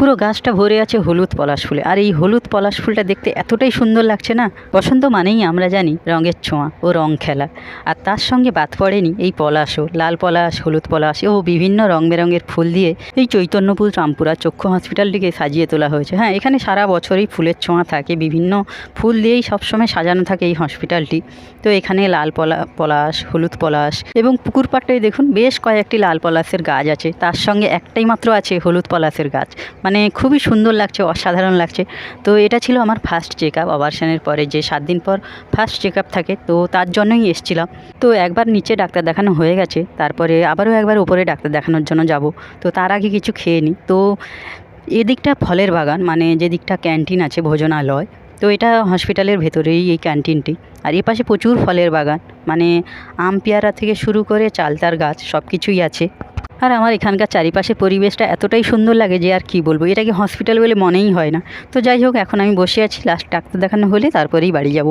পুরো গাছটা ভরে আছে হলুদ পলাশ ফুলে। আর এই হলুদ পলাশ ফুলটা দেখতে এতটাই সুন্দর লাগছে না। বসন্ত মানেই আমরা জানি রঙের ছোঁয়া ও রং খেলা, আর তার সঙ্গে বাদ পড়েনি এই পলাশও। লাল পলাশ, হলুদ পলাশ ও বিভিন্ন রং বেরঙের ফুল দিয়ে এই চৈতন্যপুর রামপুরা চক্ষু হসপিটালটিকে সাজিয়ে তোলা হয়েছে। হ্যাঁ, এখানে সারা বছরই ফুলের ছোঁয়া থাকে, বিভিন্ন ফুল দিয়েই সবসময় সাজানো থাকে এই হসপিটালটি। তো এখানে লাল পলাশ, হলুদ পলাশ এবং পুকুর পাড়টায় দেখুন বেশ কয়েকটি লাল পলাশের গাছ আছে, তার সঙ্গে একটাই মাত্র আছে হলুদ পলাশের গাছ। মানে খুবই সুন্দর লাগছে, অসাধারণ লাগছে। তো এটা ছিল আমার ফার্স্ট চেক আপ, অপারেশনের পরে যে 7 দিন পর ফার্স্ট চেক আপ থাকে, তো তার জন্যই এসেছিলাম। তো একবার নিচে ডাক্তার দেখানো হয়ে গেছে, তারপরে আবারও একবার উপরে ডাক্তার দেখানোর জন্য যাব। তো তার আগে কিছু খেয়ে নিই। তো এদিকটা ফলের বাগান, মানে যে দিকটা ক্যান্টিন আছে, ভোজনালয়, তো এটা হসপিটালের ভেতরেই এই ক্যান্টিনটি। আর এ পাশে প্রচুর ফলের বাগান, মানে আম পেয়ারা থেকে শুরু করে চালতার গাছ সব কিছুই আছে। আর আমার এখানকার চারিপাশে পরিবেশটা এতটাই সুন্দর লাগে যে আর কি বলবো, এটাকে হসপিটাল বলে মনেই হয় না। তো যাই হোক, এখন আমি বসে আছি, লাস্ট ডাক্তার দেখানো হলে তারপরেই বাড়ি যাব।